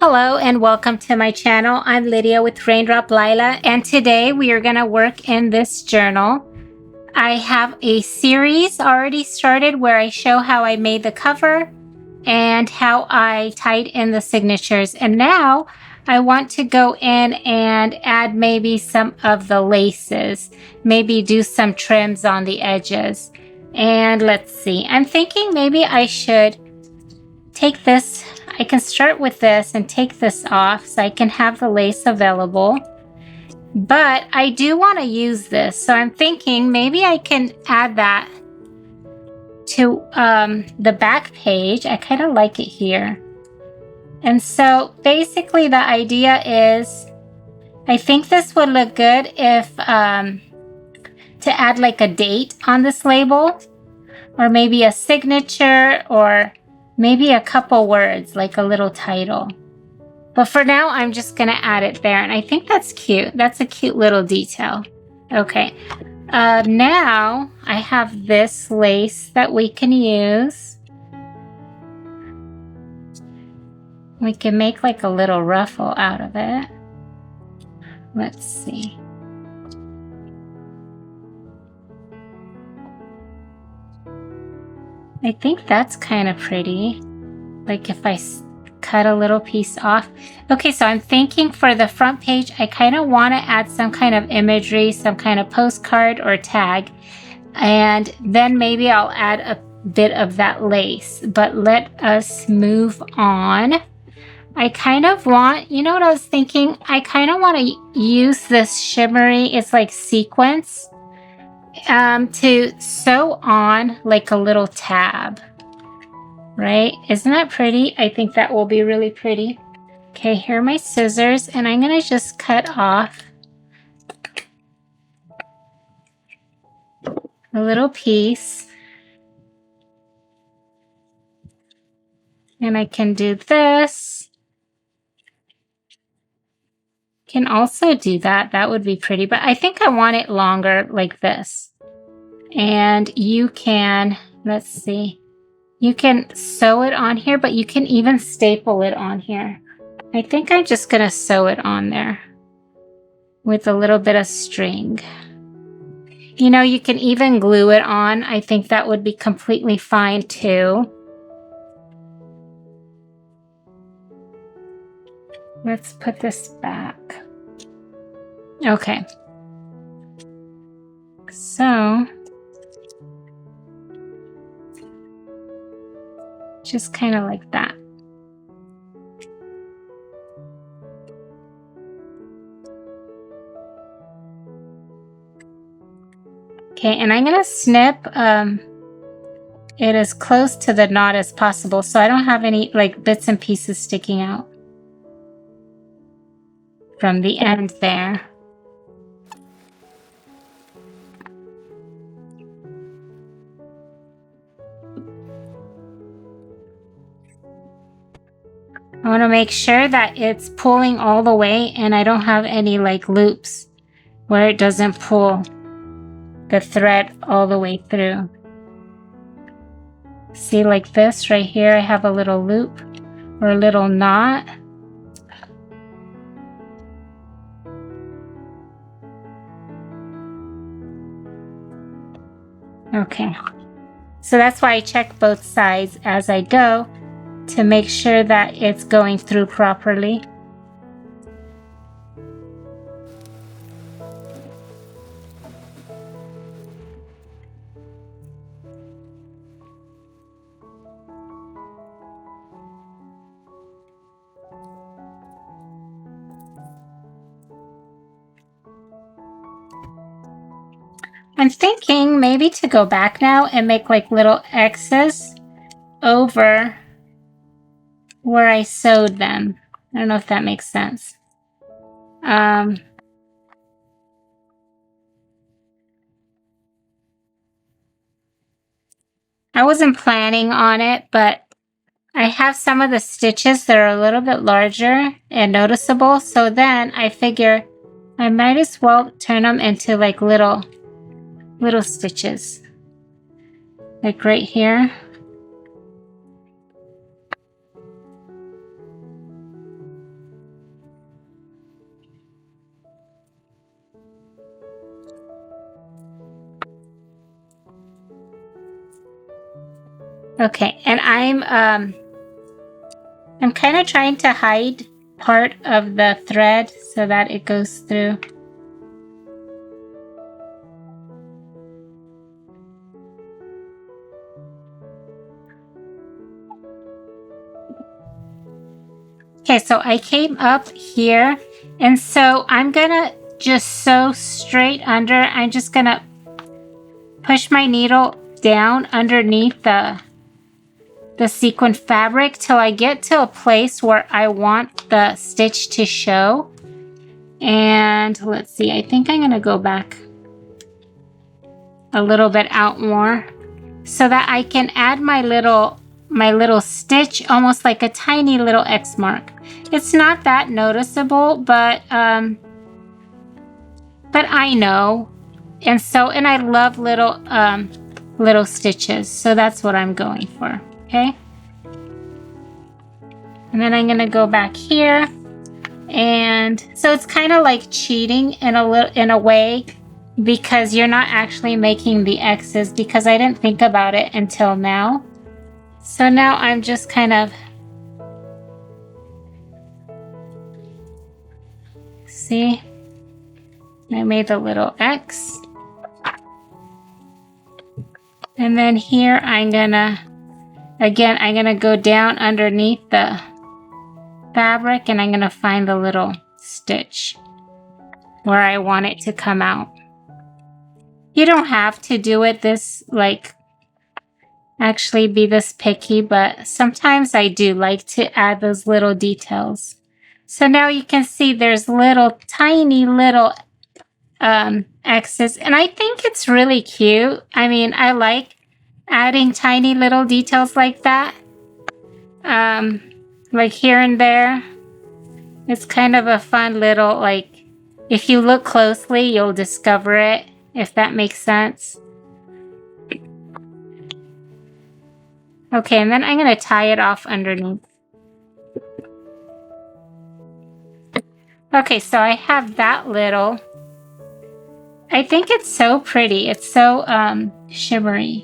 Hello and welcome to my channel. I'm Lydia with Raindrop Lila, and today we are going to work in this journal. I have a series already started where I show how I made the cover and how I tied in the signatures, and now I want to go in and add maybe some of the laces, maybe do some trims on the edges. And let's see, I'm thinking maybe I should take this. I can start with this and take this off so I can have the lace available. But I do want to use this, so I'm thinking maybe I can add that to the back page. I kind of like it here. And so basically the idea is, I think this would look good if to add like a date on this label, or maybe a signature, or maybe a couple words like a little title. But for now, I'm just gonna add it there, and I think that's cute. That's a cute little detail. Okay, now I have this lace that we can use. We can make like a little ruffle out of it. Let's see. I think that's kind of pretty. Like if I cut a little piece off. Okay, so I'm thinking for the front page, I kind of want to add some kind of imagery, some kind of postcard or tag, and then maybe I'll add a bit of that lace. But let us move on. I kind of want, you know what I was thinking? I kind of want to use this shimmery, it's like sequins, to sew on like a little tab. Right? Isn't that pretty? I think that will be really pretty. Okay, here are my scissors, and I'm going to just cut off a little piece. And I can do this. Can also do that. That would be pretty, but I think I want it longer like this. And you can, let's see. You can sew it on here, but you can even staple it on here. I think I'm just gonna sew it on there with a little bit of string. You know, you can even glue it on. I think that would be completely fine too. Let's put this back. Okay. So, just kind of like that. Okay, and I'm gonna snip it as close to the knot as possible so I don't have any like bits and pieces sticking out from the end there. I want to make sure that it's pulling all the way and I don't have any like loops where it doesn't pull the thread all the way through. See, like this right here, I have a little loop or a little knot. Okay, so that's why I check both sides as I go to make sure that it's going through properly. I'm thinking maybe to go back now and make like little X's over where I sewed them. I don't know if that makes sense. I wasn't planning on it, but I have some of the stitches that are a little bit larger and noticeable, so then I figure I might as well turn them into like little stitches, like right here. Okay, and I'm kind of trying to hide part of the thread so that it goes through. Okay, so I came up here, and so I'm gonna just sew straight under. I'm just gonna push my needle down underneath the sequin fabric till I get to a place where I want the stitch to show. And let's see, I think I'm gonna go back a little bit out more so that I can add my little stitch, almost like a tiny little X mark. It's not that noticeable, but I know. And I love little stitches, so that's what I'm going for. Okay, and then I'm gonna go back here, and so it's kind of like cheating in a way, because you're not actually making the X's, because I didn't think about it until now. So now I'm just kind of, see, I made a little X. And then here I'm gonna go down underneath the fabric, and I'm gonna find the little stitch where I want it to come out. You don't have to do it this, like, actually be this picky, but sometimes I do like to add those little details. So now you can see there's tiny little X's, and I think it's really cute. I mean, I like adding tiny little details like that, like here and there. It's kind of a fun little, like, if you look closely, you'll discover it, if that makes sense. Okay, and then I'm going to tie it off underneath. Okay, so I have that little. I think it's so pretty. It's so shimmery.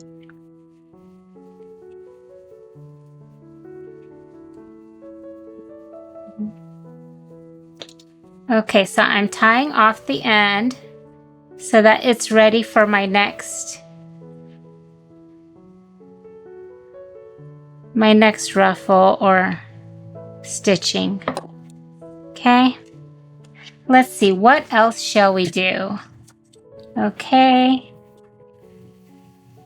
Okay, so I'm tying off the end so that it's ready for my next ruffle or stitching. Okay, let's see, what else shall we do? Okay,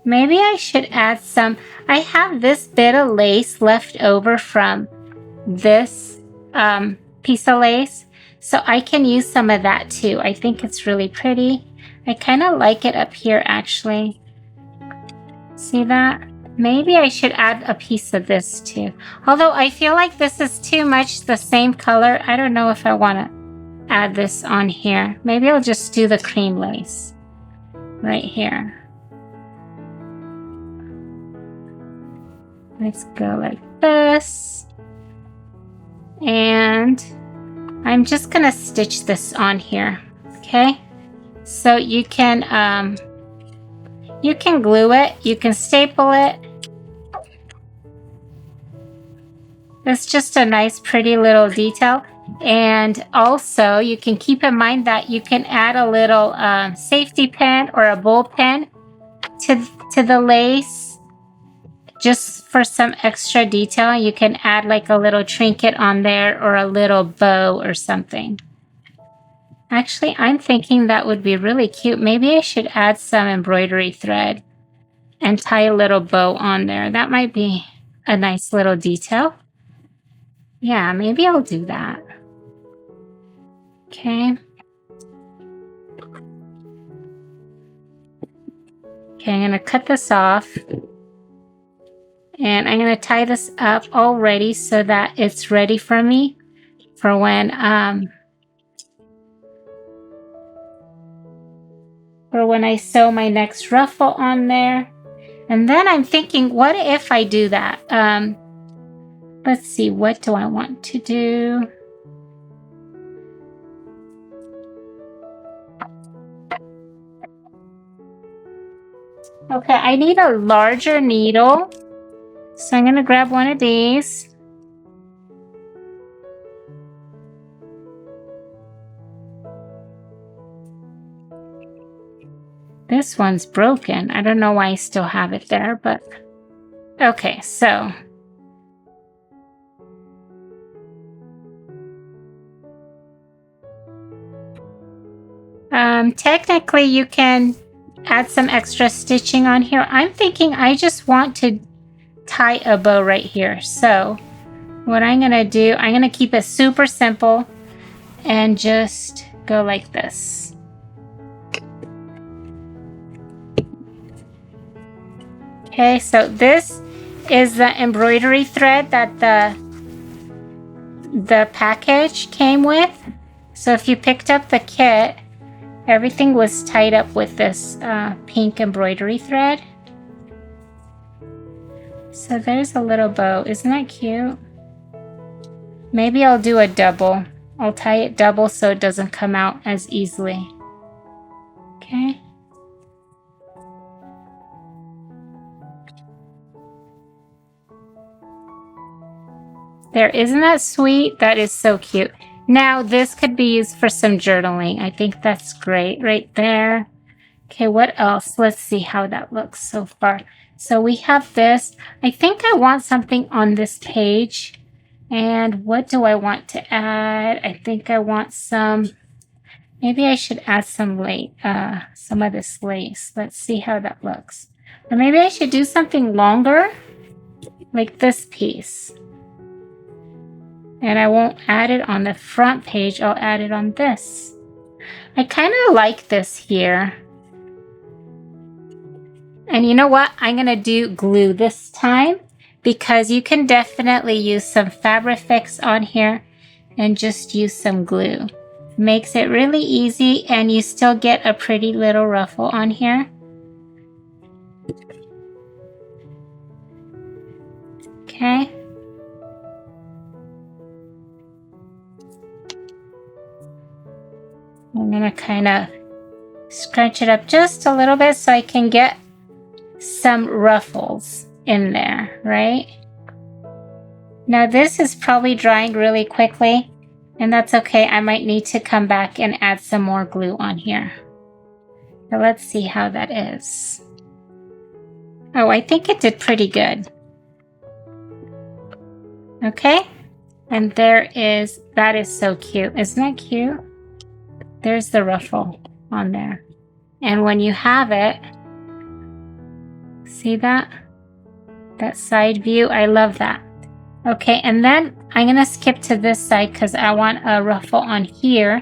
maybe I should add some. I have this bit of lace left over from this piece of lace, so I can use some of that too. I think it's really pretty. I kind of like it up here, actually. See that? Maybe I should add a piece of this too. Although I feel like this is too much the same color. I don't know if I want to add this on here. Maybe I'll just do the cream lace right here. Let's go like this. And I'm just gonna stitch this on here, okay? So you can glue it, you can staple it. It's just a nice, pretty little detail. And also, you can keep in mind that you can add a little safety pin or a bull pin to the lace, just for some extra detail. You can add like a little trinket on there or a little bow or something. Actually, I'm thinking that would be really cute. Maybe I should add some embroidery thread and tie a little bow on there. That might be a nice little detail. Yeah, maybe I'll do that. Okay. Okay, I'm going to cut this off. And I'm going to tie this up already so that it's ready for me for when I sew my next ruffle on there. And then I'm thinking, what if I do that? Let's see, what do I want to do? Okay, I need a larger needle. So I'm going to grab one of these. This one's broken. I don't know why I still have it there, but okay, so technically you can add some extra stitching on here. I'm thinking I just want to tie a bow right here. So what I'm gonna do, I'm gonna keep it super simple and just go like this. Okay, so this is the embroidery thread that the package came with. So if you picked up the kit, everything was tied up with this pink embroidery thread. So there's a little bow. Isn't that cute? Maybe I'll do a double. I'll tie it double so it doesn't come out as easily. Okay. There, isn't that sweet? That is so cute. Now this could be used for some journaling. I think that's great right there. Okay, what else? Let's see how that looks so far. So we have this. I think I want something on this page. And what do I want to add? I think I want some, maybe I should add some of this lace. Let's see how that looks. Or maybe I should do something longer, like this piece. And I won't add it on the front page, I'll add it on this. I kind of like this here. And you know what? I'm gonna do glue this time because you can definitely use some Fabric-Fix on here and just use some glue. Makes it really easy and you still get a pretty little ruffle on here. Okay. I'm gonna kind of scrunch it up just a little bit so I can get some ruffles in there, right? Now this is probably drying really quickly, and that's okay. I might need to come back and add some more glue on here. So let's see how that is. Oh, I think it did pretty good. Okay, and that is so cute. Isn't that cute? There's the ruffle on there. And when you have it, see that? That side view, I love that. Okay, and then I'm gonna skip to this side because I want a ruffle on here.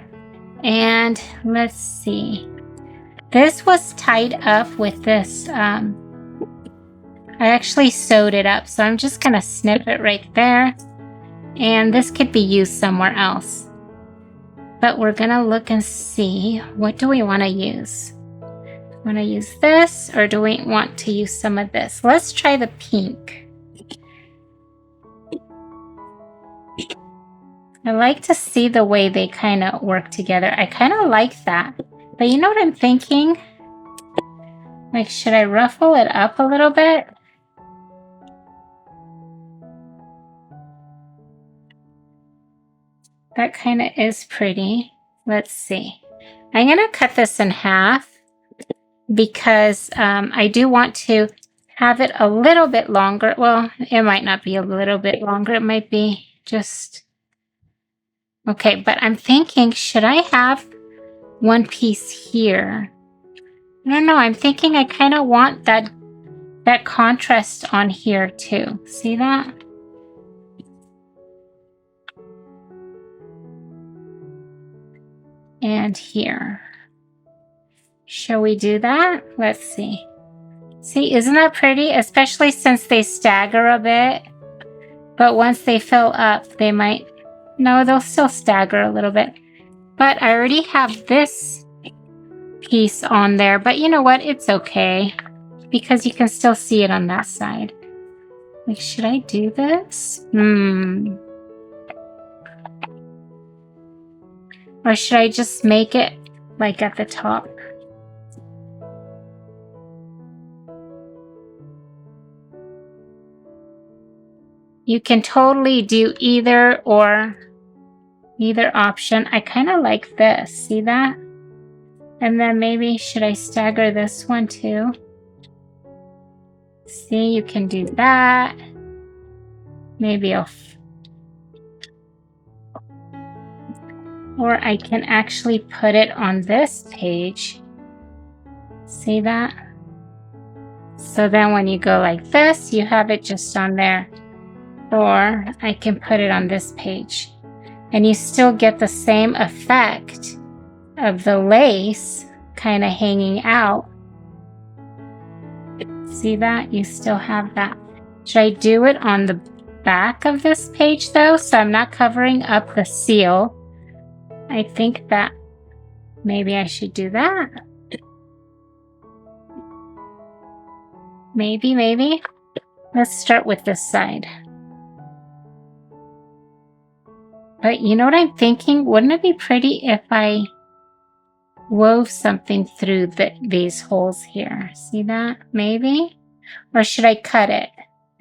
And let's see. This was tied up with this, I actually sewed it up. So I'm just gonna snip it right there. And this could be used somewhere else. But we're gonna look and see, what do we wanna use? Want to use this or do we want to use some of this? Let's try the pink. I like to see the way they kind of work together. I kind of like that. But you know what I'm thinking? Like, should I ruffle it up a little bit? That kind of is pretty. Let's see. I'm going to cut this in half because I do want to have it a little bit longer. Well, it might not be a little bit longer. It might be just... Okay, but I'm thinking, should I have one piece here? I don't know. I'm thinking I kind of want that contrast on here too. See that? And here. Shall we do that? Let's see. See, isn't that pretty? Especially since they stagger a bit. But once they fill up, they might... No, they'll still stagger a little bit. But I already have this piece on there. But you know what? It's okay. Because you can still see it on that side. Like, should I do this? Or should I just make it like at the top? You can totally do either option. I kind of like this. See that? And then maybe should I stagger this one too? See, you can do that. Maybe or I can actually put it on this page. See that? So then when you go like this, you have it just on there. Or I can put it on this page. And you still get the same effect of the lace kind of hanging out. See that? You still have that. Should I do it on the back of this page though, so I'm not covering up the seal? I think that maybe I should do that. Maybe. Let's start with this side. But you know what I'm thinking? Wouldn't it be pretty if I wove something through these holes here? See that? Maybe? Or should I cut it?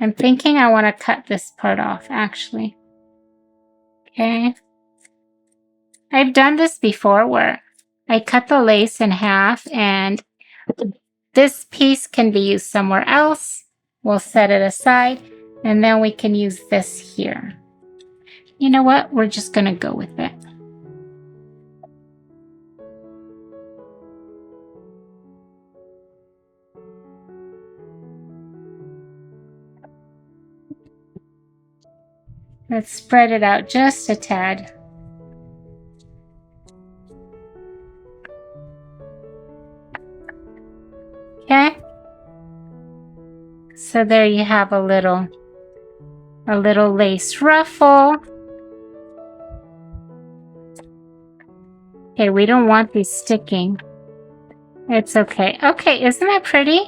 I'm thinking I want to cut this part off, actually. Okay. I've done this before where I cut the lace in half and this piece can be used somewhere else. We'll set it aside and then we can use this here. You know what? We're just going to go with it. Let's spread it out just a tad. Okay. So there you have a little lace ruffle. Okay, we don't want these sticking. It's okay. Okay, isn't that pretty?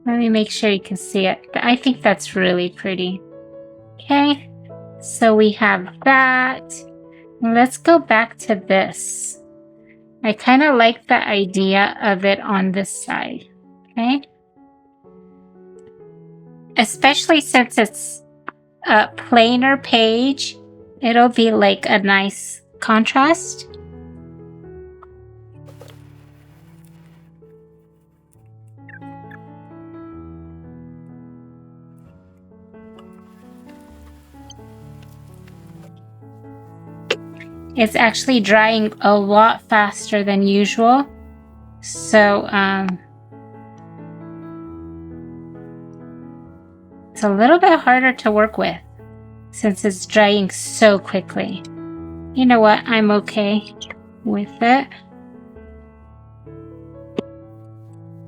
Let me make sure you can see it. I think that's really pretty. Okay, so we have that. Let's go back to this. I kind of like the idea of it on this side. Okay. Especially since it's a plainer page, it'll be like a nice contrast. It's actually drying a lot faster than usual. So, it's a little bit harder to work with since it's drying so quickly. You know what? I'm okay with it.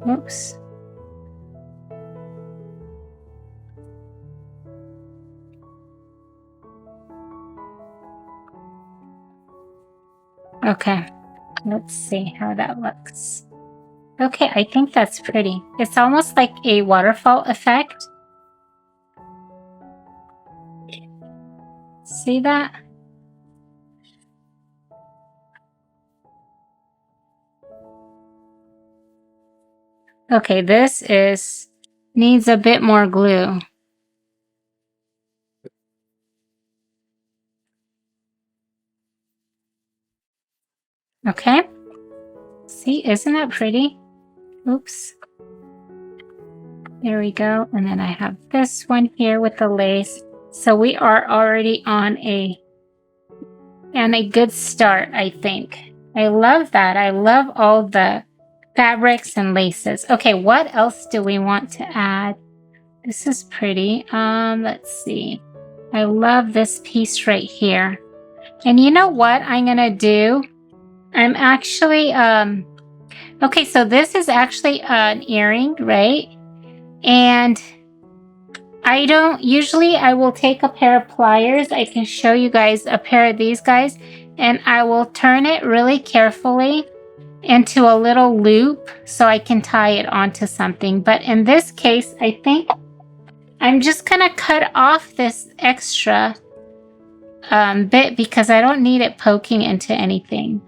Oops. Okay, let's see how that looks. Okay, I think that's pretty. It's almost like a waterfall effect. See that? Okay, this needs a bit more glue. Okay. See, isn't that pretty? Oops. There we go. And then I have this one here with the lace. So we are already on a good start, I think. I love that. I love all the fabrics and laces. Okay, what else do we want to add? This is pretty. Let's see. I love this piece right here. And you know what I'm gonna do? I'm actually, okay, so this is actually an earring, right? And I will take a pair of pliers. I can show you guys a pair of these guys. And I will turn it really carefully into a little loop so I can tie it onto something. But in this case, I think I'm just gonna cut off this extra bit because I don't need it poking into anything.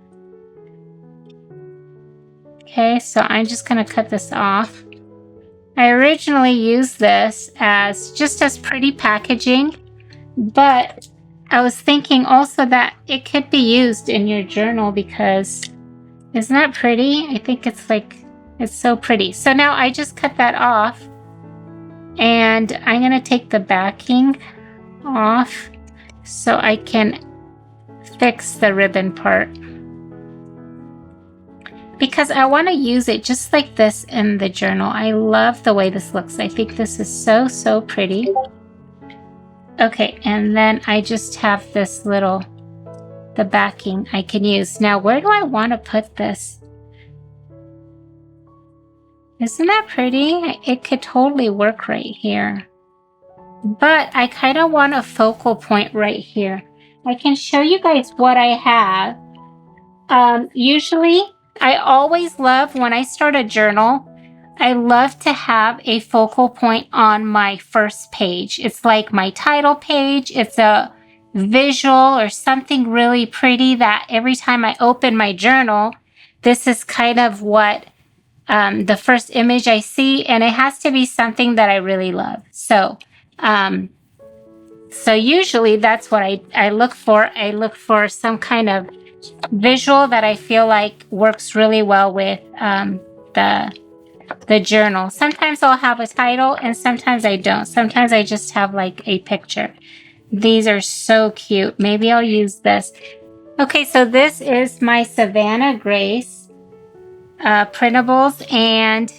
Okay, so I'm just gonna cut this off. I originally used this as just as pretty packaging, but I was thinking also that it could be used in your journal because isn't that pretty? I think it's like, it's so pretty. So now I just cut that off and I'm going to take the backing off so I can fix the ribbon part. Because I want to use it just like this in the journal. I love the way this looks. I think this is so, so pretty. Okay, and then I just have this little, the backing I can use. Now, where do I want to put this? Isn't that pretty? It could totally work right here. But I kind of want a focal point right here. I can show you guys what I have. Usually, I always love, when I start a journal, I love to have a focal point on my first page. It's like my title page. It's a visual or something really pretty that every time I open my journal, this is kind of what the first image I see, and it has to be something that I really love. So usually that's what I look for. I look for some kind of visual that I feel like works really well with the journal. Sometimes I'll have a title and sometimes I don't. Sometimes I just have like a picture. These are so cute. Maybe I'll use this. Okay, so this is my Savannah Grace printables, and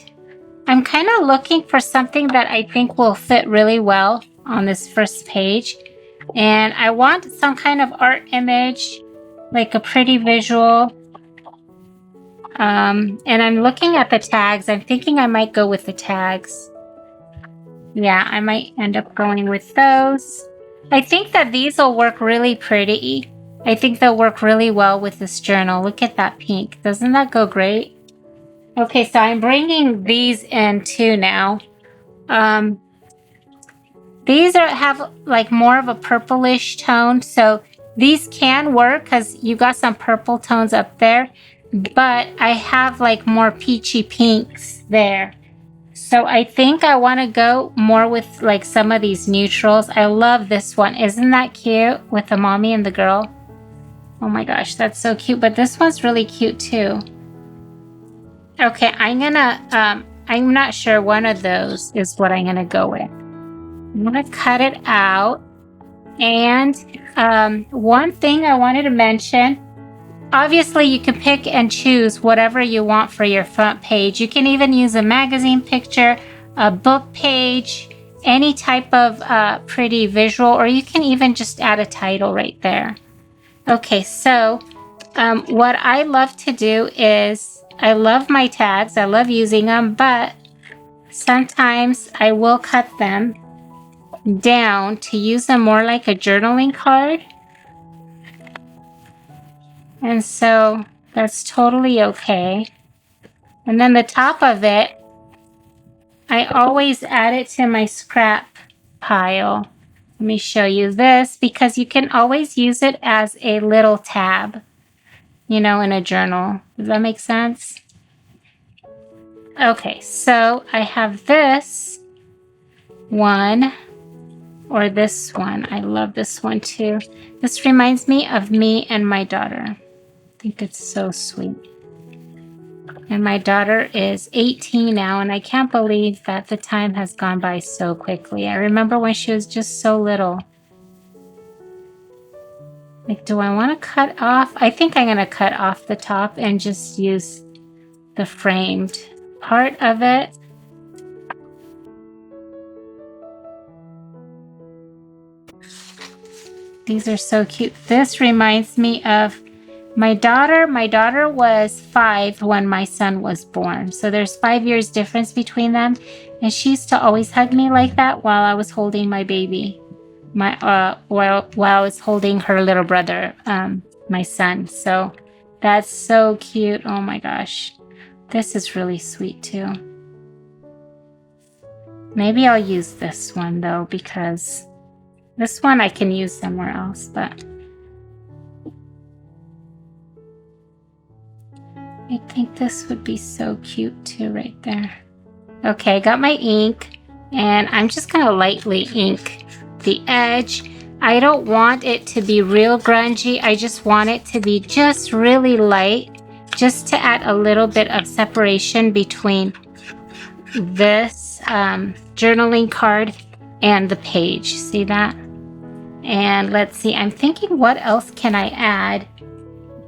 I'm kind of looking for something that I think will fit really well on this first page. And I want some kind of art image, like a pretty visual. And I'm looking at the tags. I'm thinking I might go with the tags. Yeah, I might end up going with those. I think that these will work really pretty. I think they'll work really well with this journal. Look at that pink. Doesn't that go great? Okay, so I'm bringing these in too now. These have like more of a purplish tone, so these can work because you got some purple tones up there, but I have like more peachy pinks there. So I think I want to go more with like some of these neutrals. I love this one. Isn't that cute with the mommy and the girl? Oh my gosh, that's so cute. But this one's really cute too. Okay, I'm not sure, one of those is what I'm gonna go with. I'm gonna cut it out. And one thing I wanted to mention, obviously you can pick and choose whatever you want for your front page. You can even use a magazine picture, a book page, any type of pretty visual, or you can even just add a title right there. Okay, so what I love to do is, I love my tags, I love using them, but sometimes I will cut them down to use them more like a journaling card. And so that's totally okay. And then the top of it, I always add it to my scrap pile. Let me show you this, because you can always use it as a little tab, you know, in a journal. Does that make sense? Okay, so I have this one, or this one. I love this one too. This reminds me of me and my daughter. I think it's so sweet. And my daughter is 18 now, and I can't believe that the time has gone by so quickly. I remember when she was just so little. Like, do I want to cut off? I think I'm going to cut off the top and just use the framed part of it. These are so cute. This reminds me of my daughter. My daughter was 5 when my son was born. So there's 5 years difference between them. And she used to always hug me like that while I was holding my baby. While I was holding her little brother, my son. So that's so cute. Oh my gosh. This is really sweet too. Maybe I'll use this one though, because this one I can use somewhere else, but I think this would be so cute too right there. Okay, I got my ink, and I'm just gonna lightly ink the edge. I don't want it to be real grungy. I just want it to be just really light, just to add a little bit of separation between this journaling card and the page. See that? And let's see, I'm thinking, what else can I add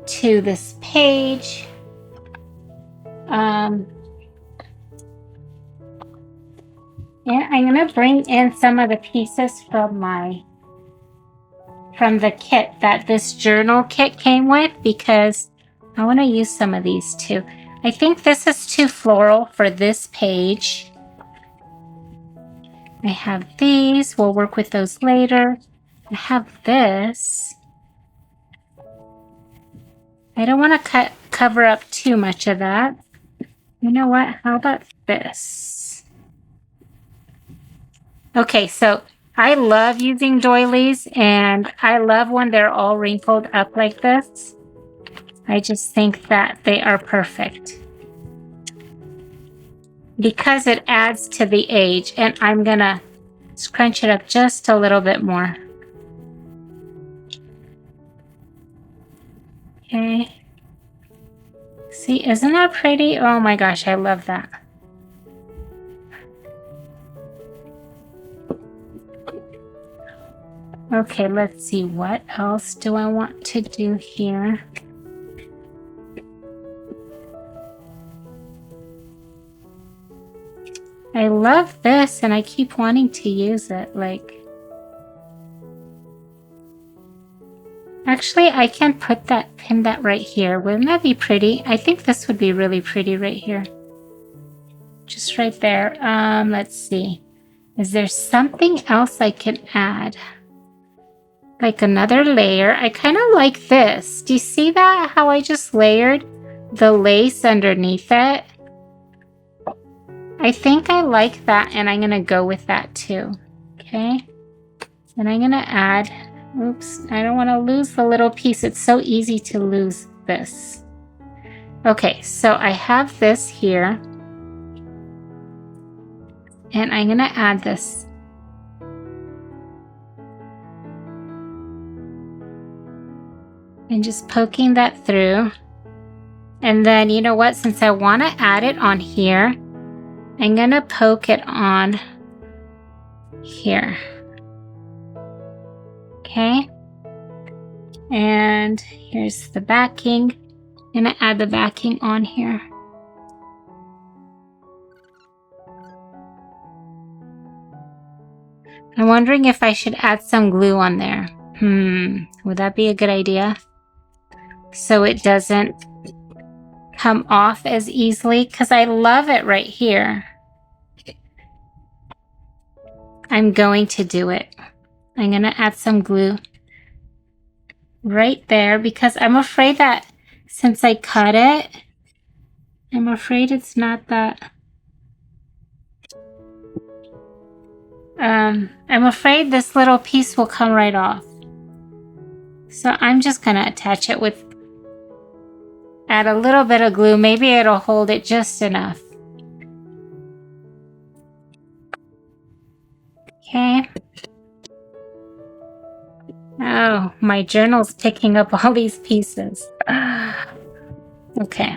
to this page? And I'm gonna bring in some of the pieces from the kit that this journal kit came with, because I want to use some of these too. I think this is too floral for this page. I have these, we'll work with those later. I have this. I don't want to cover up too much of that. You know what? How about this? Okay, so I love using doilies, and I love when they're all wrinkled up like this. I just think that they are perfect because it adds to the age, and I'm gonna scrunch it up just a little bit more. Okay. See, isn't that pretty? Oh my gosh, I love that. Okay, let's see, what else do I want to do here? I love this, and I keep wanting to use it, like... Actually, I can pin that right here. Wouldn't that be pretty? I think this would be really pretty right here. Just right there. Let's see. Is there something else I can add? Like another layer. I kind of like this. Do you see that? How I just layered the lace underneath it? I think I like that, and I'm going to go with that too. Okay. And I'm going to add, oops, I don't want to lose the little piece. It's so easy to lose this. Okay, so I have this here. And I'm going to add this. And just poking that through. And then, you know what? Since I want to add it on here, I'm going to poke it on here. Okay. And here's the backing. I'm going to add the backing on here. I'm wondering if I should add some glue on there. Would that be a good idea? So it doesn't come off as easily, because I love it right here. I'm going to do it. I'm going to add some glue right there, because I'm afraid that since I cut it, I'm afraid it's not that... I'm afraid this little piece will come right off. So I'm just going to attach it with... Add a little bit of glue. Maybe it'll hold it just enough. Okay. Oh, my journal's picking up all these pieces. Okay.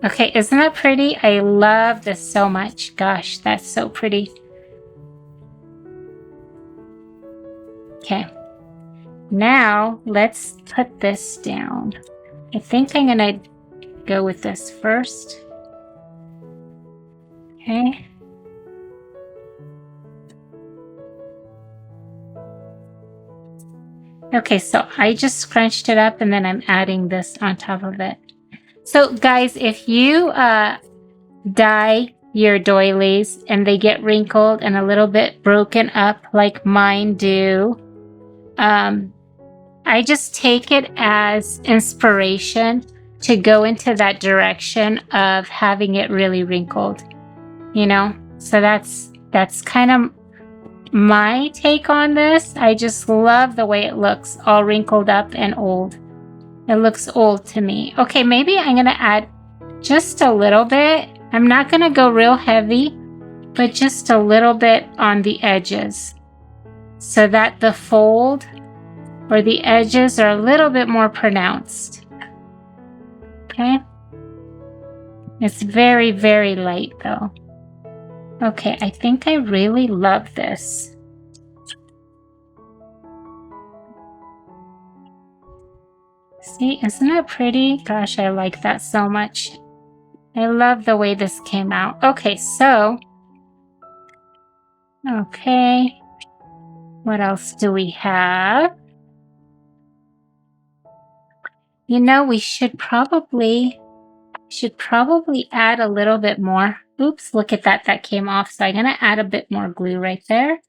Okay, isn't that pretty? I love this so much. Gosh, that's so pretty. Okay. Now, let's put this down. I think I'm going to go with this first. Okay. Okay, so I just scrunched it up, and then I'm adding this on top of it. So guys, if you dye your doilies and they get wrinkled and a little bit broken up like mine do, I just take it as inspiration to go into that direction of having it really wrinkled, you know? So that's kind of my take on this. I just love the way it looks, all wrinkled up and old. It looks old to me. Okay, maybe I'm going to add just a little bit. I'm not going to go real heavy. but just a little bit on the edges so that the fold or the edges are a little bit more pronounced. Okay. It's very, very light though. Okay, I think I really love this. See, isn't that pretty? Gosh, I like that so much. I love the way this came out. Okay, so, okay, what else do we have? You know, we should probably add a little bit more. Oops, look at that, that came off. So I'm gonna add a bit more glue right there.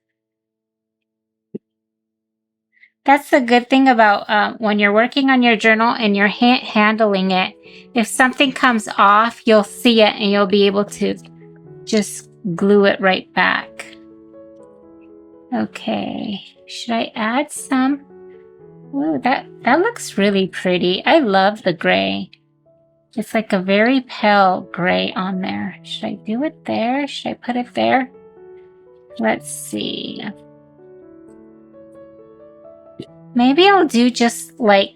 That's the good thing about when you're working on your journal and you're handling it. If something comes off, you'll see it and you'll be able to just glue it right back. Okay, should I add some? Ooh, that looks really pretty. I love the gray. It's like a very pale gray on there. Should I do it there? Should I put it there? Let's see. Maybe I'll do just like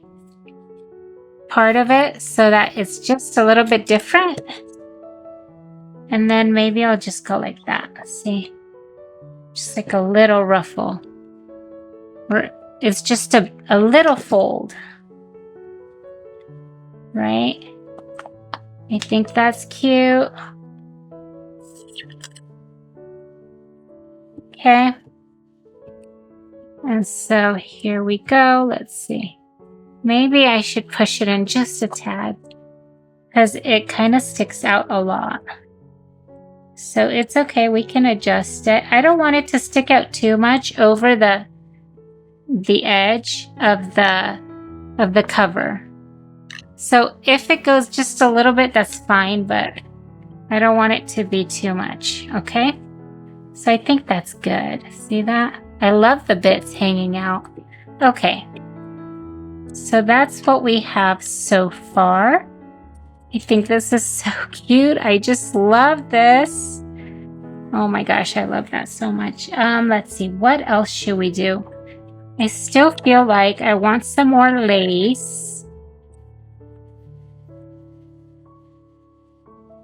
part of it so that it's just a little bit different. And then maybe I'll just go like that. See? Just like a little ruffle. Or it's just a little fold. Right? I think that's cute. Okay. And so here we go. Let's see. Maybe I should push it in just a tad because it kind of sticks out a lot. So it's okay. We can adjust it. I don't want it to stick out too much over the edge of the cover. So if it goes just a little bit, that's fine, but I don't want it to be too much. Okay. So I think that's good. See that? I love the bits hanging out. Okay, so that's what we have so far. I think this is so cute. I just love this. Oh my gosh, I love that so much. Let's see, what else should we do? I still feel like I want some more lace.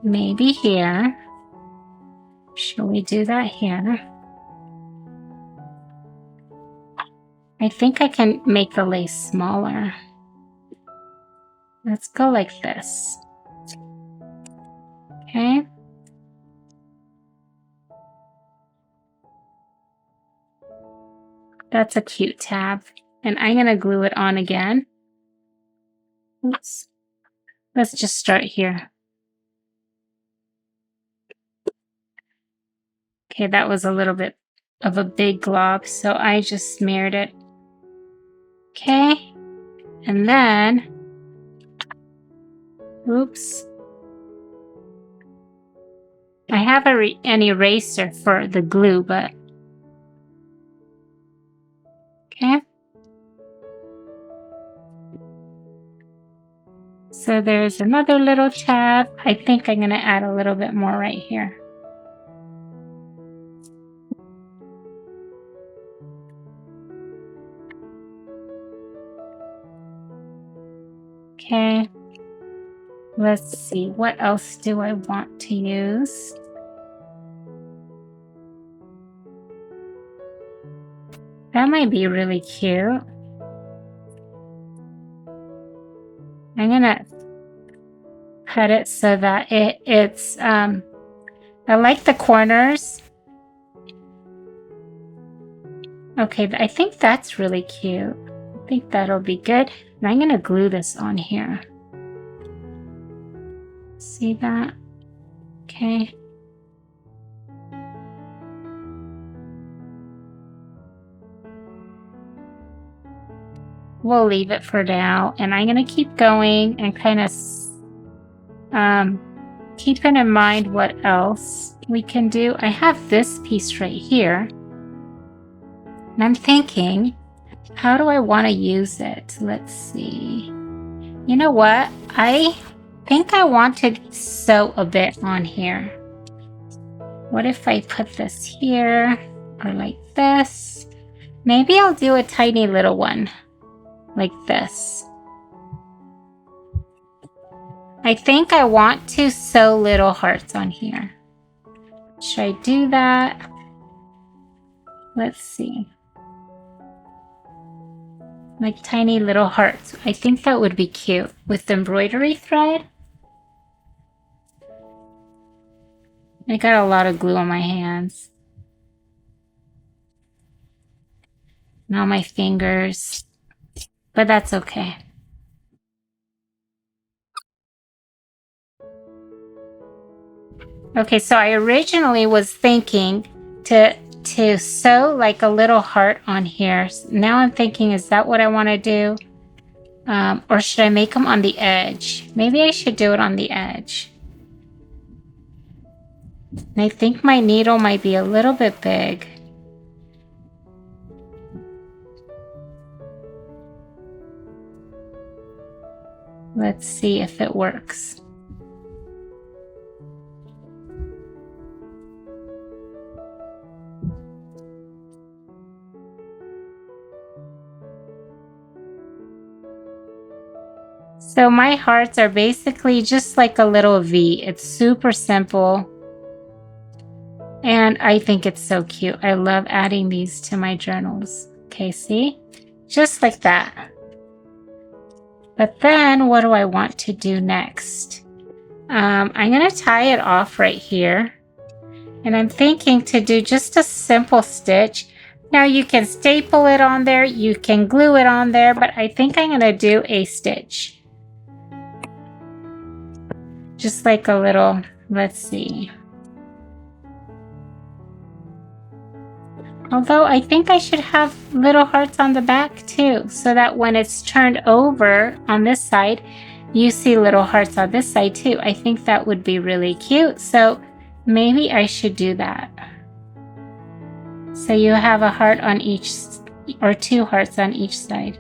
Maybe here. Should we do that here? I think I can make the lace smaller. Let's go like this. Okay. That's a cute tab. And I'm gonna glue it on again. Oops. Let's just start here. Okay, that was a little bit of a big glob, so I just smeared it. Okay, and then, oops. I have an eraser for the glue, but, okay. So there's another little tab. I think I'm gonna add a little bit more right here. Okay, let's see, what else do I want to use? That might be really cute. I'm gonna cut it so that it's, I like the corners. Okay, I think that's really cute. I think that'll be good. And I'm gonna glue this on here. See that? Okay. We'll leave it for now, and I'm gonna keep going and kind of keeping in mind what else we can do. I have this piece right here, and I'm thinking, how do I want to use it? Let's see. You know what? I think I want to sew a bit on here. What if I put this here or like this? Maybe I'll do a tiny little one like this. I think I want to sew little hearts on here. Should I do that? Let's see. Like tiny little hearts. I think that would be cute with the embroidery thread. I got a lot of glue on my hands. And on my fingers. But that's okay. Okay, so I originally was thinking to sew like a little heart on here. Now I'm thinking, is that what I want to do? Or should I make them on the edge? Maybe I should do it on the edge. And I think my needle might be a little bit big. Let's see if it works. So my hearts are basically just like a little V. It's super simple. And I think it's so cute. I love adding these to my journals. Okay, see? Just like that. But then what do I want to do next? I'm going to tie it off right here. And I'm thinking to do just a simple stitch. Now you can staple it on there. You can glue it on there. But I think I'm going to do a stitch. Just like a little, let's see. Although I think I should have little hearts on the back too, so that when it's turned over on this side, you see little hearts on this side too. I think that would be really cute. So maybe I should do that. So you have a heart on each, or 2 hearts on each side.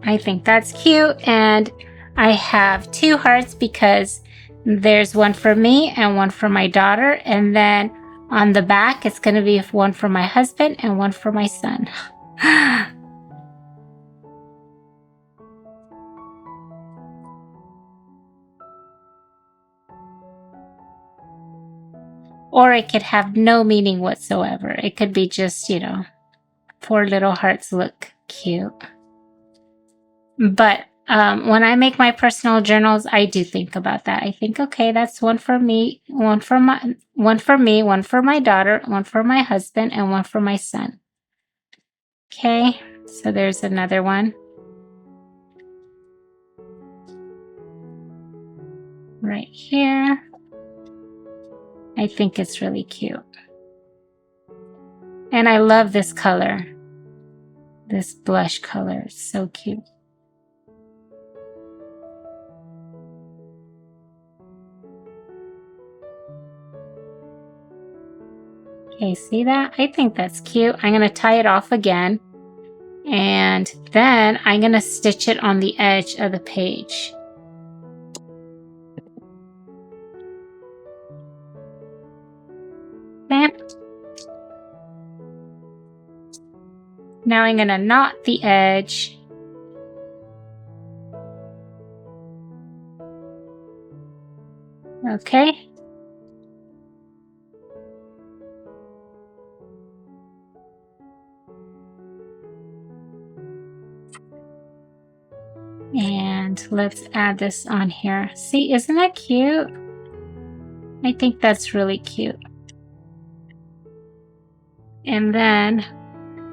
I think that's cute. And I have 2 hearts because there's one for me and one for my daughter. And then on the back, it's going to be one for my husband and one for my son. Or it could have no meaning whatsoever. It could be just, 4 little hearts look cute. But when I make my personal journals, I do think about that. I think, okay, that's one for me, one for my daughter, one for my husband, and one for my son. Okay, so there's another one. Right here. I think it's really cute. And I love this color. This blush color is so cute. Okay, see that? I think that's cute. I'm going to tie it off again. And then I'm going to stitch it on the edge of the page. Okay. Now I'm going to knot the edge. Okay. And let's add this on here. See, isn't that cute? I think that's really cute. And then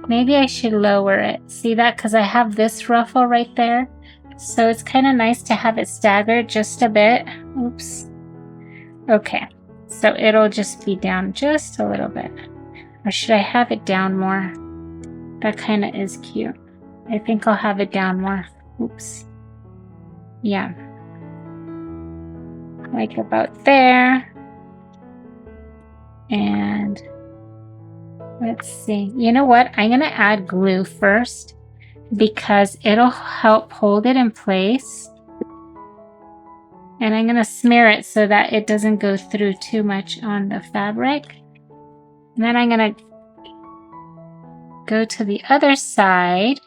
maybe I should lower it. See that? Because I have this ruffle right there. So it's kind of nice to have it staggered just a bit. Oops. Okay. So it'll just be down just a little bit. Or should I have it down more? That kind of is cute. I think I'll have it down more. Oops. Yeah. Like about there. And let's see. You know what? I'm going to add glue first because it'll help hold it in place. And I'm going to smear it so that it doesn't go through too much on the fabric. And then I'm going to go to the other side.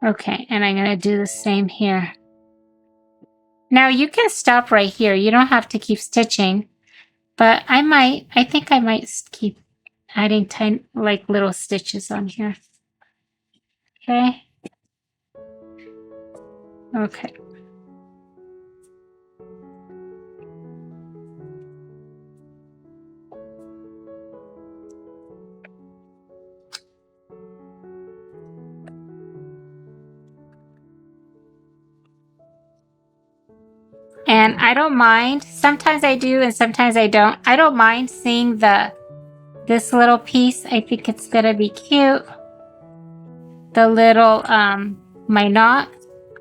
Okay, and I'm going to do the same here. Now you can stop right here. You don't have to keep stitching, but I think I might keep adding tiny, like little stitches on here. Okay. Okay. And I don't mind. Sometimes I do and sometimes I don't. I don't mind seeing this little piece. I think it's gonna be cute. The little my knot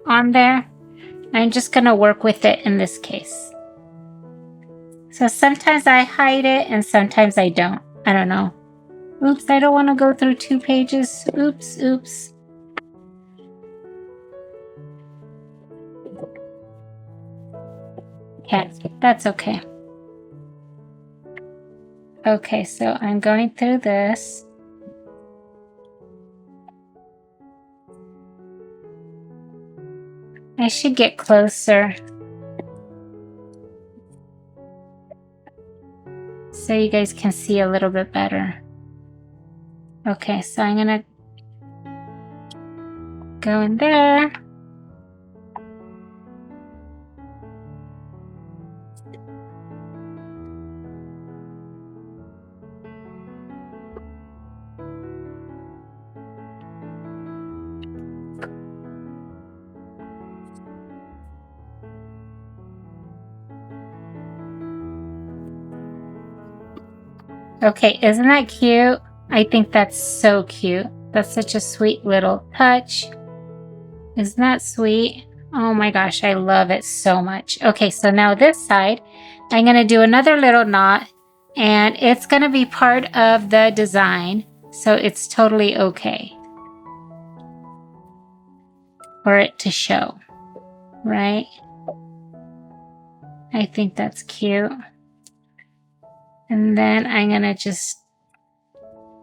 on there. I'm just gonna work with it in this case. So sometimes I hide it and sometimes I don't. I don't know. Oops, I don't want to go through 2 pages. Oops, oops. Okay, that's okay. Okay, so I'm going through this. I should get closer so you guys can see a little bit better. Okay, so I'm gonna go in there. Okay, isn't that cute? I think that's so cute. That's such a sweet little touch. Isn't that sweet? Oh my gosh, I love it so much. Okay, so now this side, I'm gonna do another little knot and it's gonna be part of the design. So it's totally okay for it to show, right? I think that's cute. And then I'm gonna just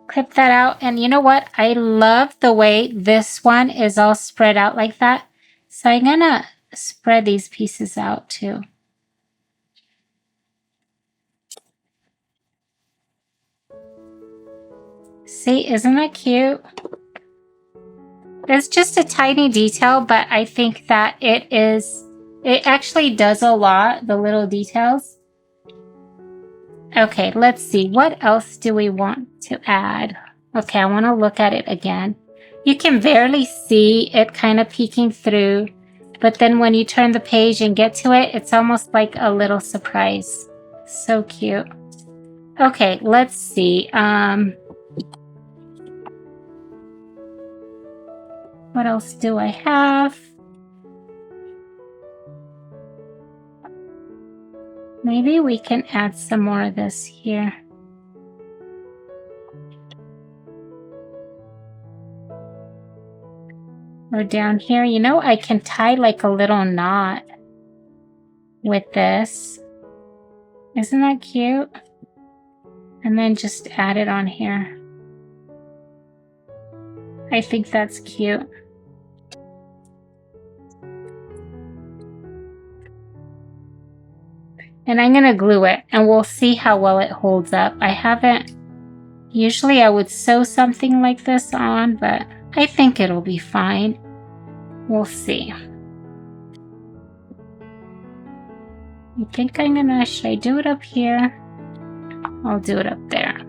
clip that out. And you know what? I love the way this one is all spread out like that. So I'm gonna spread these pieces out too. See, isn't that cute? It's just a tiny detail, but I think that it actually does a lot, the little details. Okay, let's see. What else do we want to add? Okay, I want to look at it again. You can barely see it kind of peeking through, but then when you turn the page and get to it, it's almost like a little surprise. So cute. Okay, let's see. What else do I have? Maybe we can add some more of this here. Or down here. You know, I can tie like a little knot with this. Isn't that cute? And then just add it on here. I think that's cute. And I'm going to glue it and we'll see how well it holds up. Usually I would sew something like this on, but I think it'll be fine. We'll see. I think should I do it up here? I'll do it up there.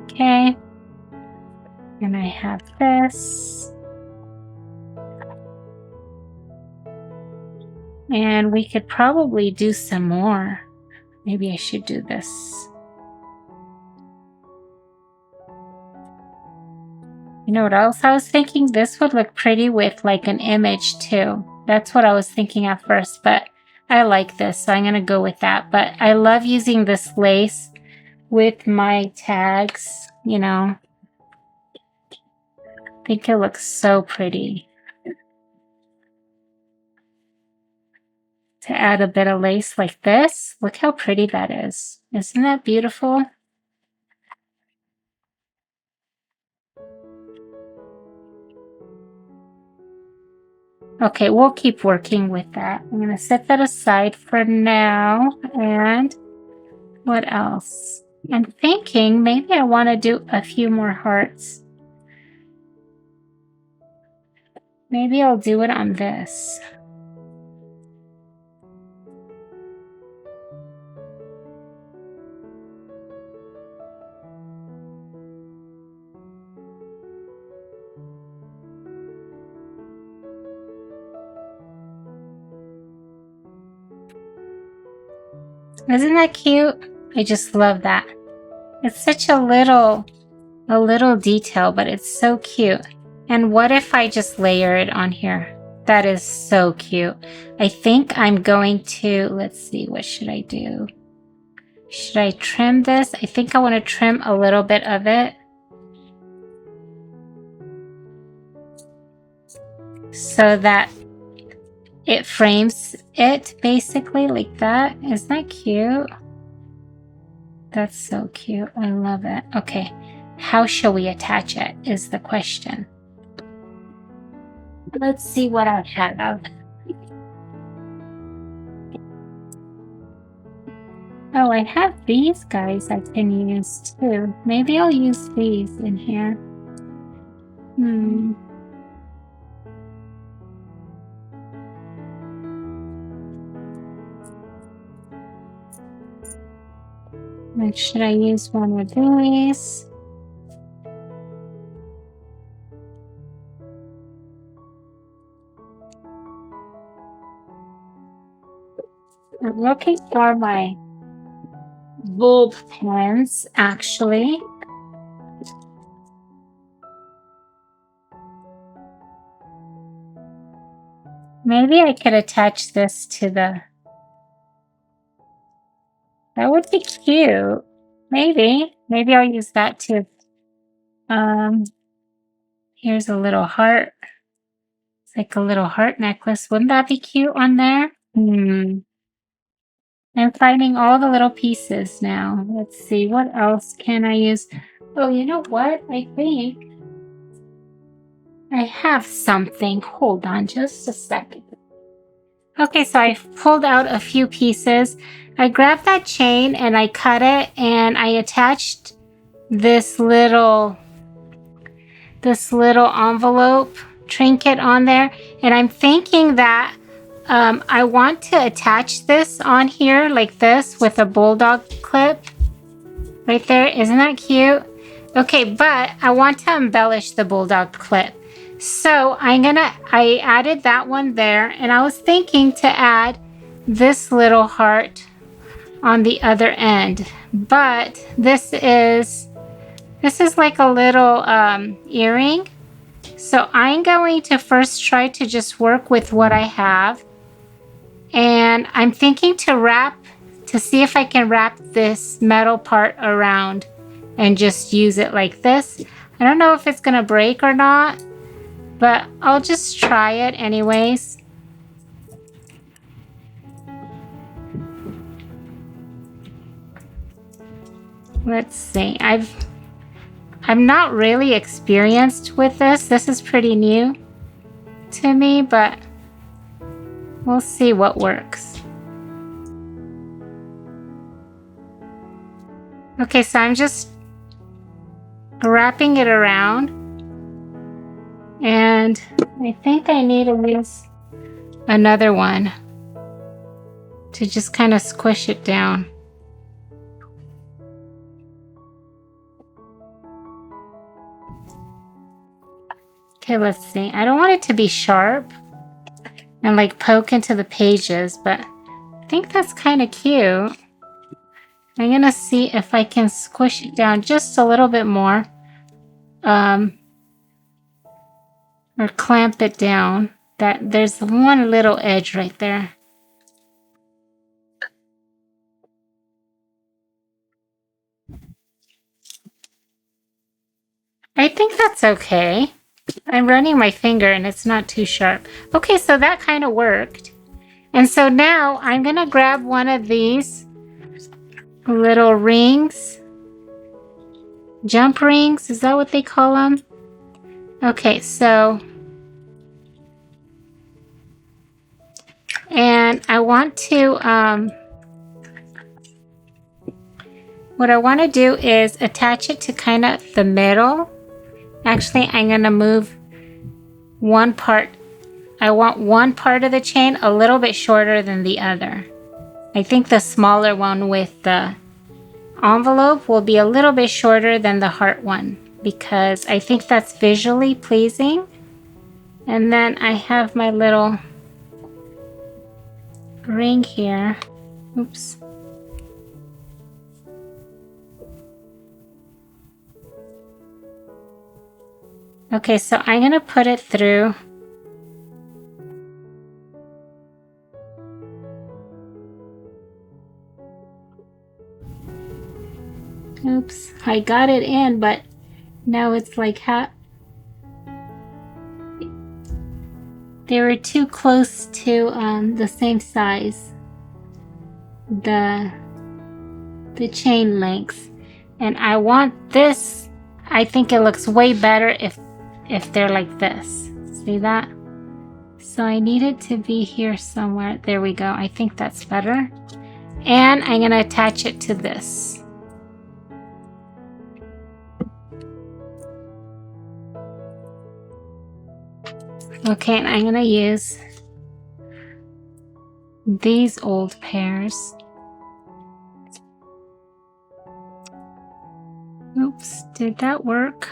Okay. And I have this. And we could probably do some more. Maybe I should do this. You know what else I was thinking? This would look pretty with like an image too. That's what I was thinking at first, but I like this, so I'm gonna go with that. But I love using this lace with my tags, you know. I think it looks so pretty. To add a bit of lace like this. Look how pretty that is. Isn't that beautiful? Okay, we'll keep working with that. I'm going to set that aside for now. And what else? I'm thinking maybe I want to do a few more hearts. Maybe I'll do it on this. Isn't that cute? I just love that. It's such a little detail, but it's so cute. And what if I just layer it on here? That is so cute. I think I'm going to, let's see, what should I do? Should I trim this? I think I want to trim a little bit of it. So that it frames it basically like that. Isn't that cute? That's so cute. I love it. Okay, how shall we attach it is the question. Let's see what I have. Oh, I have these guys I can use too. Maybe I'll use these in here. Like, should I use one of these? I'm looking for my bulb pens, actually. Maybe I could attach this to the... That would be cute. Maybe I'll use that too. Here's a little heart. It's like a little heart necklace. Wouldn't that be cute on there? I'm finding all the little pieces now. Let's see, what else can I use? Oh, you know what? I think I have something. Hold on just a second. Okay, so I pulled out a few pieces. I grabbed that chain and I cut it and I attached this little envelope trinket on there. And I'm thinking that I want to attach this on here like this with a bulldog clip right there. Isn't that cute? Okay, but I want to embellish the bulldog clip. So I added that one there, and I was thinking to add this little heart on the other end. But this is like a little earring. So I'm going to first try to just work with what I have. And I'm thinking to see if I can wrap this metal part around and just use it like this. I don't know if it's gonna break or not, but I'll just try it anyways. Let's see, I'm not really experienced with this. This is pretty new to me, but we'll see what works. Okay, so I'm just wrapping it around, and I think I need to use another one to just kind of squish it down. Okay, let's see. I don't want it to be sharp and like poke into the pages, but I think that's kind of cute. I'm gonna see if I can squish it down just a little bit more, or clamp it down. That there's one little edge right there. I think that's okay. I'm running my finger and it's not too sharp. Okay, so that kind of worked. And so now I'm gonna grab one of these little rings. Jump rings, is that what they call them? Okay, so, and I want to, what I want to do is attach it to kind of the middle. Actually, I'm going to move one part. I want one part of the chain a little bit shorter than the other. I think the smaller one with the envelope will be a little bit shorter than the heart one because I think that's visually pleasing. And then I have my little ring here. Oops. Okay, so I'm going to put it through. Oops, I got it in, but now it's like they were too close to the same size, the chain lengths. And I want this, I think it looks way better if they're like this. See that? So I need it to be here somewhere. There we go. I think that's better. And I'm going to attach it to this. Okay, and I'm going to use these old pairs. Oops, did that work?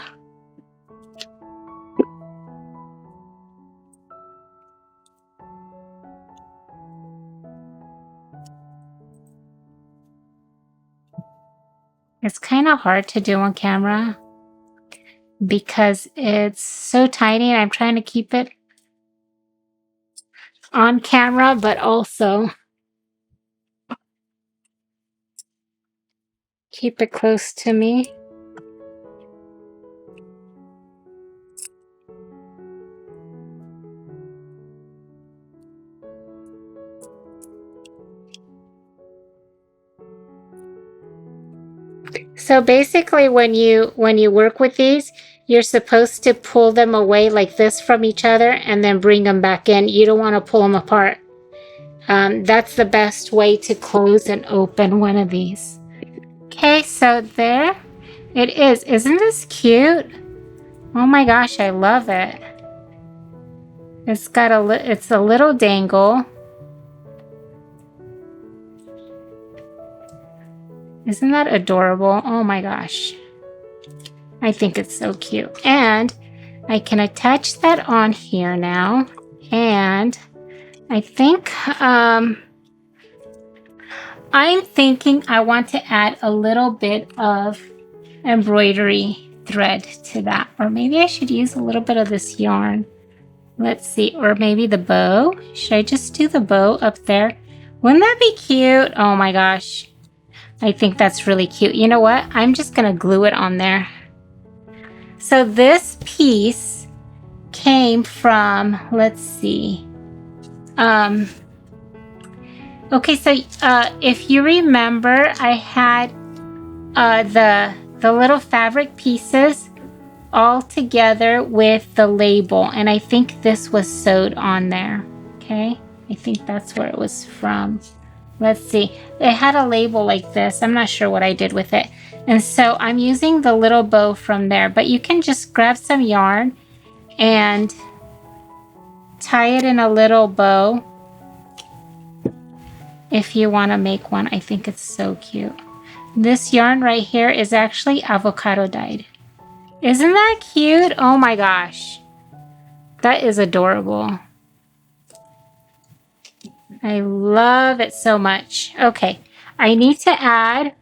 It's kind of hard to do on camera because it's so tiny and I'm trying to keep it on camera, but also keep it close to me. So basically when you work with these, you're supposed to pull them away like this from each other and then bring them back in. You don't want to pull them apart. That's the best way to close and open one of these. Okay, so there it is. Isn't this cute? Oh my gosh, I love it. It's got it's a little dangle. Isn't that adorable? Oh my gosh. I think it's so cute. And I can attach that on here now. And I think I'm thinking I want to add a little bit of embroidery thread to that. Or maybe I should use a little bit of this yarn. Let's see. Or maybe the bow. Should I just do the bow up there? Wouldn't that be cute? Oh my gosh. I think that's really cute. You know what? I'm just going to glue it on there. So this piece came from, let's see. Okay, so if you remember, I had the little fabric pieces all together with the label. And I think this was sewed on there. Okay, I think that's where it was from. Let's see. It had a label like this. I'm not sure what I did with it. And so I'm using the little bow from there. But you can just grab some yarn and tie it in a little bow if you want to make one. I think it's so cute. This yarn right here is actually avocado dyed. Isn't that cute? Oh my gosh. That is adorable. I love it so much. Okay, I need to add,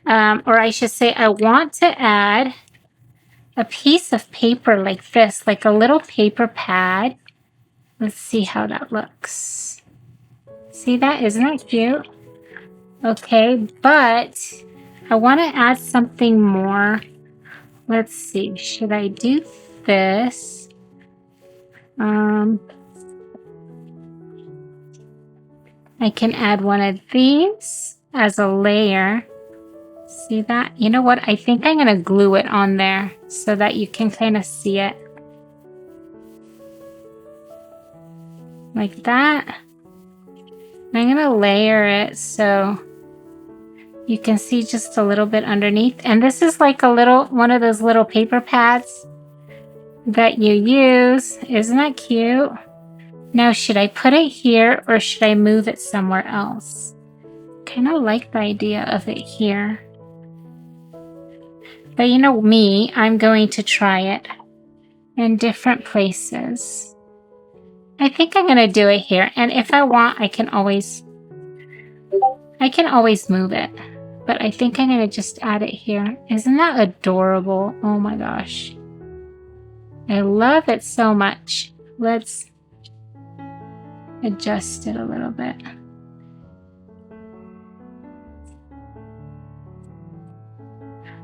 or I should say I want to add a piece of paper like this, like a little paper pad. Let's see how that looks. See that? Isn't that cute? Okay, but I want to add something more. let's see, should I do this? I can add one of these as a layer. See that? You know what? I think I'm gonna glue it on there so that you can kind of see it. Like that. I'm gonna layer it so you can see just a little bit underneath. And this is like a little, one of those little paper pads that you use. Isn't that cute? Now, should I put it here or should I move it somewhere else? Kind of like the idea of it here. But you know me, I'm going to try it in different places. I think I'm going to do it here. And if I want, I can always move it. But I think I'm going to just add it here. Isn't that adorable? Oh my gosh. I love it so much. Let's adjust it a little bit.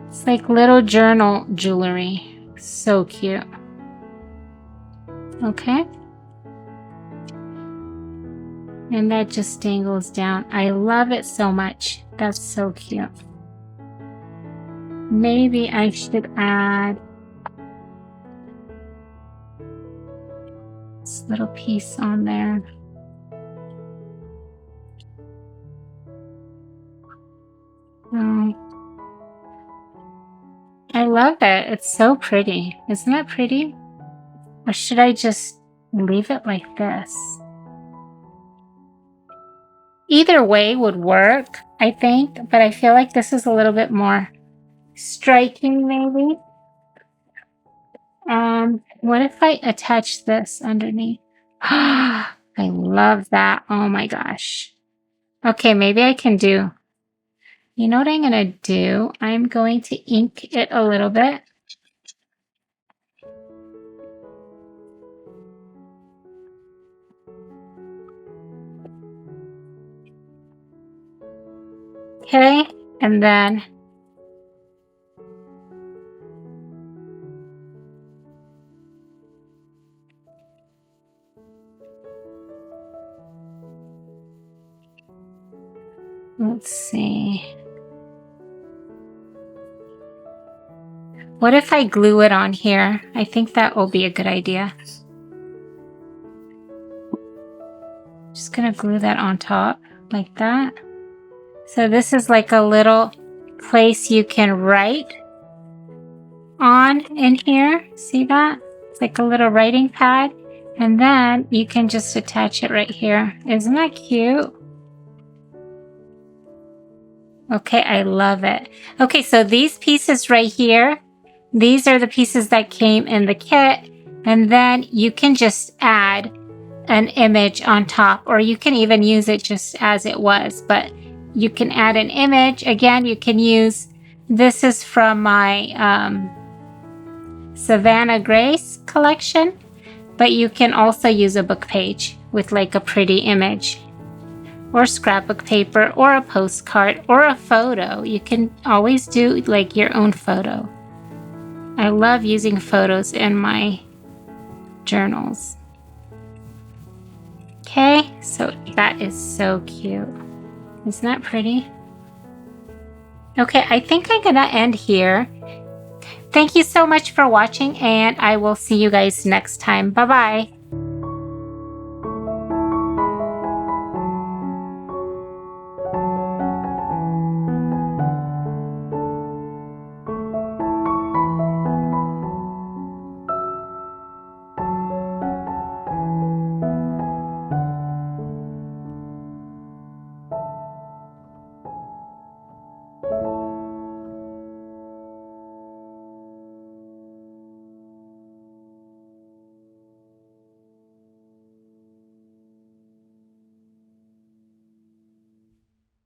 It's like little journal jewelry. So cute. Okay. And that just dangles down. I love it so much. That's so cute. Maybe I should add this little piece on there. I love it. It's so pretty. Isn't that pretty? Or should I just leave it like this? Either way would work, I think, but I feel like this is a little bit more striking, maybe. What if I attach this underneath? I love that. Oh my gosh. Okay, maybe I can do... You know what I'm going to do? I'm going to ink it a little bit. Okay, and then let's see. What if I glue it on here? I think that will be a good idea. Just gonna glue that on top like that. So this is like a little place you can write on in here. See that? It's like a little writing pad. And then you can just attach it right here. Isn't that cute? Okay, I love it. Okay, so these pieces right here, these are the pieces that came in the kit. And then you can just add an image on top, or you can even use it just as it was, but you can add an image. Again, you can use, this is from my Savannah Grace collection, but you can also use a book page with like a pretty image, or scrapbook paper, or a postcard, or a photo. You can always do like your own photo. I love using photos in my journals. Okay, so that is so cute. Isn't that pretty? Okay, I think I'm gonna end here. Thank you so much for watching, and I will see you guys next time. Bye-bye.